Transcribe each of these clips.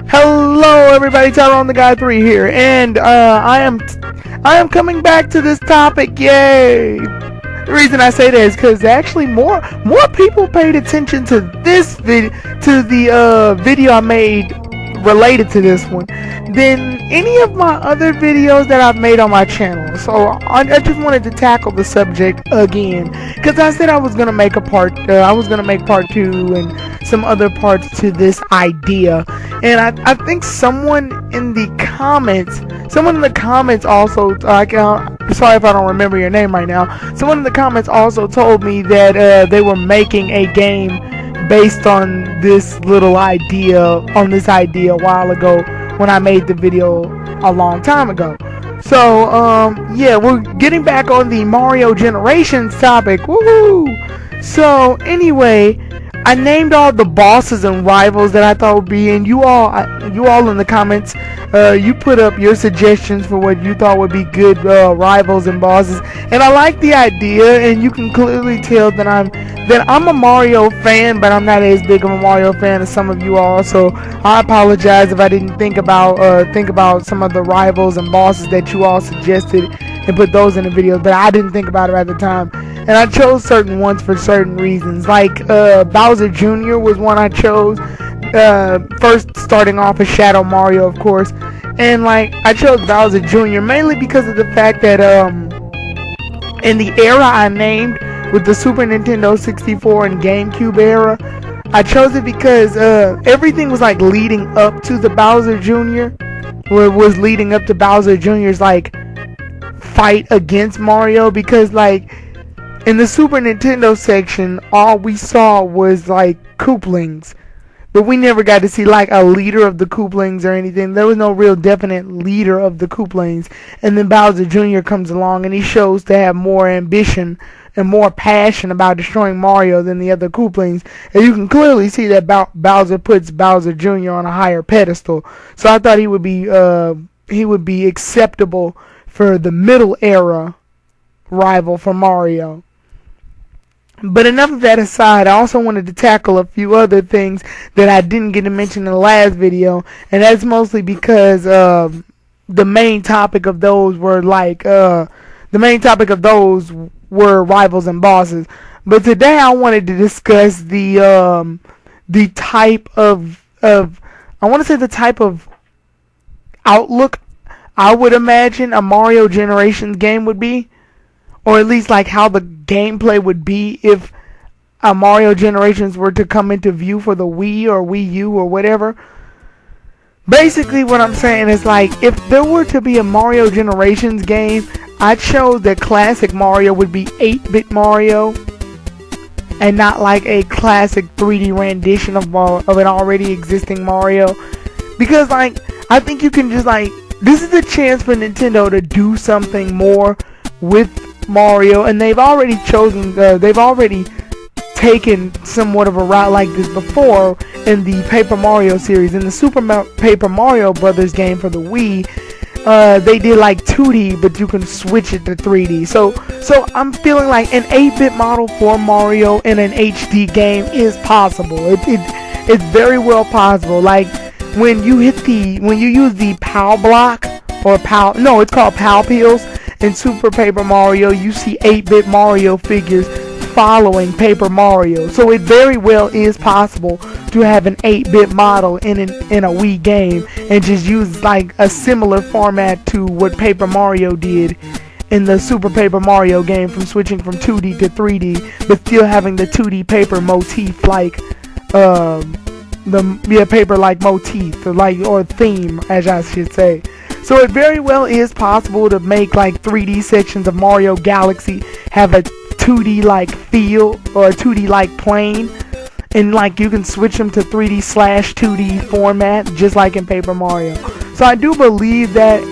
Hello, everybody. Tyrone the Guy 3 here, and I am coming back to this topic. Yay! The reason I say that is because actually more people paid attention to this video I made related to this one than any of my other videos that I've made on my channel. So I just wanted to tackle the subject again because I said I was gonna make part 2 and some other parts to this idea. And I think someone in the comments also, sorry if I don't remember your name right now. Someone in the comments also told me that they were making a game based on this idea a while ago when I made the video a long time ago. So yeah, we're getting back on the Mario Generations topic. Woohoo! So anyway, I named all the bosses and rivals that I thought would be, and you all in the comments, you put up your suggestions for what you thought would be good rivals and bosses, and I like the idea. And you can clearly tell that I'm a Mario fan, but I'm not as big of a Mario fan as some of you all. So I apologize if I didn't think about some of the rivals and bosses that you all suggested and put those in the video, but I didn't think about it at the time. And I chose certain ones for certain reasons. Like Bowser Jr. was one I chose. First starting off as Shadow Mario, of course. And I chose Bowser Jr. mainly because of the fact that in the era I named, with the Super Nintendo 64 and GameCube era, I chose it because everything was leading up to the Bowser Jr. was leading up to Bowser Jr.'s fight against Mario, because in the Super Nintendo section, all we saw was Koopalings, but we never got to see a leader of the Koopalings or anything. There was no real definite leader of the Koopalings. And then Bowser Jr. comes along and he shows to have more ambition and more passion about destroying Mario than the other Koopalings. And you can clearly see that Bowser puts Bowser Jr. on a higher pedestal. So I thought he would be acceptable for the middle era rival for Mario. But enough of that aside, I also wanted to tackle a few other things that I didn't get to mention in the last video, and that's mostly because the main topic of those were rivals and bosses. But today I wanted to discuss the type of outlook I would imagine a Mario Generations game would be. Or at least how the gameplay would be if a Mario Generations were to come into view for the Wii or Wii U or whatever. Basically what I'm saying is if there were to be a Mario Generations game, I chose that classic Mario would be 8-bit Mario and not a classic 3D rendition of an already existing Mario. Because I think you can just this is a chance for Nintendo to do something more with Mario, and they've already taken somewhat of a route like this before in the Paper Mario series. In the Super Paper Mario Brothers game for the Wii, they did 2D, but you can switch it to 3D. So I'm feeling an 8-bit model for Mario in an HD game is possible. It's very well possible. When you use the PAL block, or PAL, no, it's called PAL Pills. In Super Paper Mario, you see 8-bit Mario figures following Paper Mario. So it very well is possible to have an 8-bit model in a Wii game and just use a similar format to what Paper Mario did in the Super Paper Mario game, from switching from 2D to 3D, but still having the 2D paper motif paper motif or theme, as I should say. So it very well is possible to make 3D sections of Mario Galaxy have a 2D feel or a 2D plane, and you can switch them to 3D/2D format just like in Paper Mario. So I do believe that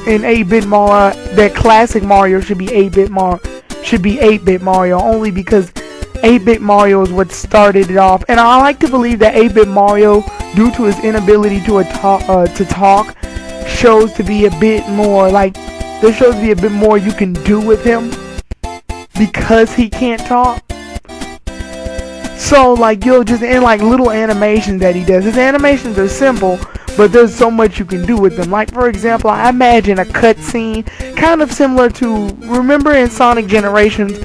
in 8-bit Mario, that classic Mario should be 8-bit Mario, only because 8-bit Mario is what started it off. And I like to believe that 8-bit Mario, due to his inability to talk, shows to be a bit more there shows to be a bit more you can do with him because he can't talk. So you'll just in little animations that he does. His animations are simple, but there's so much you can do with them. Like, for example, I imagine a cutscene kind of similar to, remember in Sonic Generations,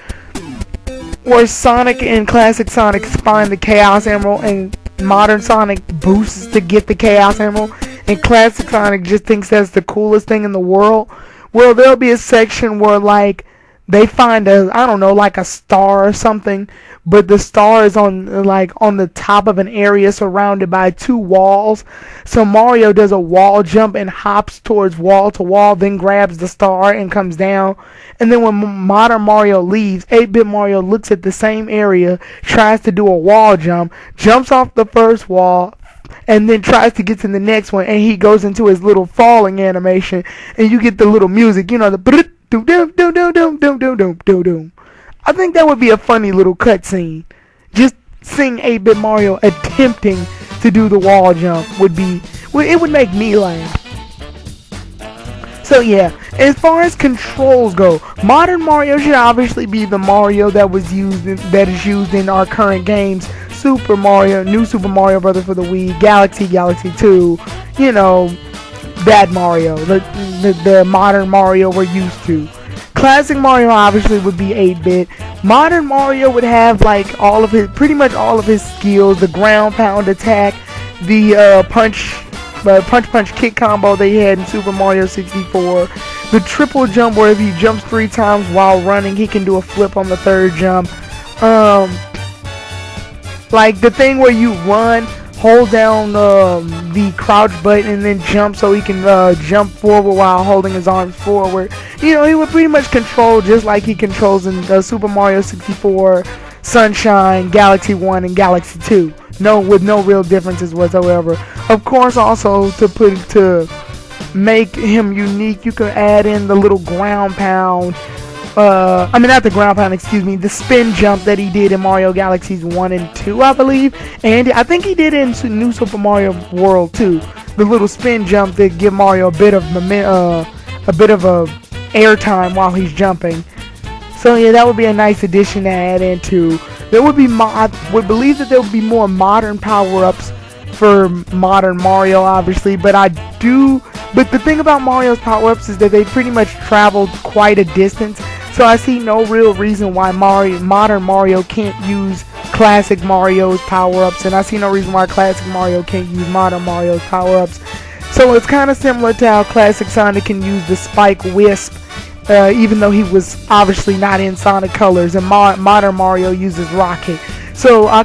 where Sonic and Classic Sonic find the Chaos Emerald and modern Sonic boosts to get the Chaos Emerald, and Classic Sonic just thinks that's the coolest thing in the world. Well, there'll be a section where, like, they find I don't know, like a star or something, but the star is on the top of an area surrounded by two walls. So Mario does a wall jump and hops towards wall to wall, then grabs the star and comes down. And then when modern Mario leaves, 8-bit Mario looks at the same area, tries to do a wall jump, jumps off the first wall, and then tries to get to the next one, and he goes into his little falling animation, and you get the little music, you know, the doom doom doom doom doom doom doom doom doom. I think that would be a funny little cutscene. Just seeing 8-bit Mario attempting to do the wall jump it would make me laugh. So yeah, as far as controls go, modern Mario should obviously be the Mario that is used in our current games. Super Mario, New Super Mario Brothers for the Wii, Galaxy 2, you know, that Mario, the modern Mario we're used to. Classic Mario obviously would be 8-bit. Modern Mario would have like pretty much all of his skills, the ground pound attack, the punch kick combo they had in Super Mario 64, the triple jump where if he jumps 3 times while running, he can do a flip on the third jump. Like the thing where you run, hold down the crouch button and then jump so he can jump forward while holding his arms forward. You know, he would pretty much control just like he controls in Super Mario 64, Sunshine, Galaxy 1, and Galaxy 2. With no real differences whatsoever. Of course, also to make him unique, you could add in the little ground pound. Not the ground pound, excuse me, the spin jump that he did in Mario Galaxies 1 and 2, I believe. And I think he did it in New Super Mario World 2. The little spin jump that give Mario a bit of air time while he's jumping. So yeah, that would be a nice addition to add into. I would believe that there would be more modern power-ups for modern Mario, obviously, but the thing about Mario's power-ups is that they pretty much traveled quite a distance. So I see no real reason why modern Mario can't use classic Mario's power-ups, and I see no reason why classic Mario can't use modern Mario's power-ups. So it's kind of similar to how classic Sonic can use the Spike Wisp, even though he was obviously not in Sonic colors, and modern Mario uses Rocket. So I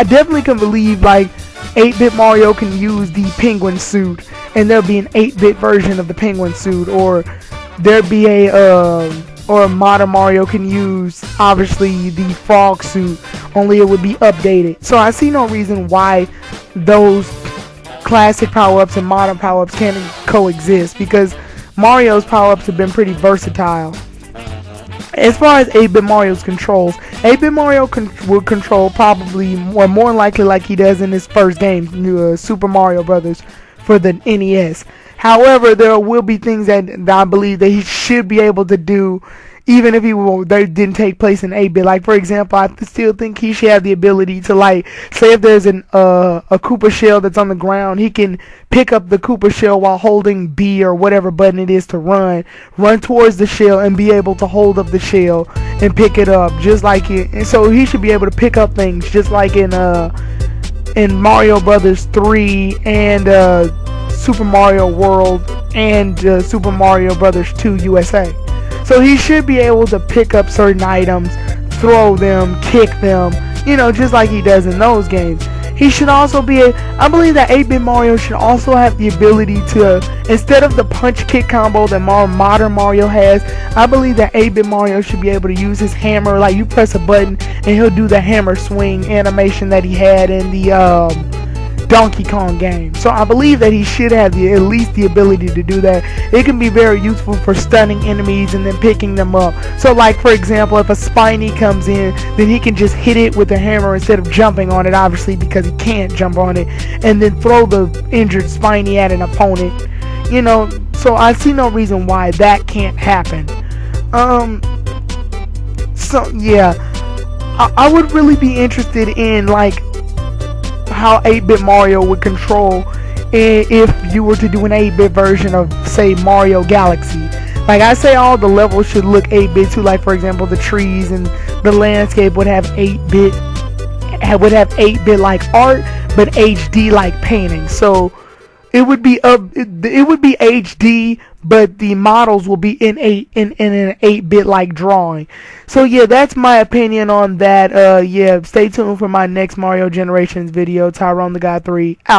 definitely can believe like 8-bit Mario can use the penguin suit, and there'll be an 8-bit version of the penguin suit, or there'll be or modern Mario can use, obviously, the frog suit, only it would be updated. So I see no reason why those classic power-ups and modern power-ups can't coexist, because Mario's power-ups have been pretty versatile. As far as 8-bit Mario's controls, 8-bit Mario will control probably more likely like he does in his first game, Super Mario Brothers for the NES. However, there will be things that I believe that he should be able to do even if they didn't take place in 8-bit. Like, for example, I still think he should have the ability to, like, say if there's a Koopa shell that's on the ground, he can pick up the Koopa shell while holding B or whatever button it is to run towards the shell and be able to hold up the shell and pick it up just like it. And so he should be able to pick up things just like in Mario Brothers 3 and Super Mario World and Super Mario Brothers 2 USA. So he should be able to pick up certain items, throw them, kick them, you know, just like he does in those games. He should also I believe that 8-bit Mario should also have the ability to, instead of the punch kick combo that modern Mario has, I believe that 8-bit Mario should be able to use his hammer, like you press a button and he'll do the hammer swing animation that he had in the Donkey Kong game. So I believe that he should have at least the ability to do that. It can be very useful for stunning enemies and then picking them up. So like, for example, if a Spiny comes in, then he can just hit it with the hammer instead of jumping on it, obviously, because he can't jump on it, and then throw the injured Spiny at an opponent. You know, so I see no reason why that can't happen. So yeah, I would really be interested in like how 8-bit Mario would control if you were to do an 8-bit version of, say, Mario Galaxy. Like I say, all the levels should look 8-bit too. Like for example, the trees and the landscape would have 8-bit, like art, but HD like painting. So it would be HD, but the models will be in an 8-bit like drawing. So yeah, that's my opinion on that. Yeah, stay tuned for my next Mario Generations video. Tyrone the God 3 out.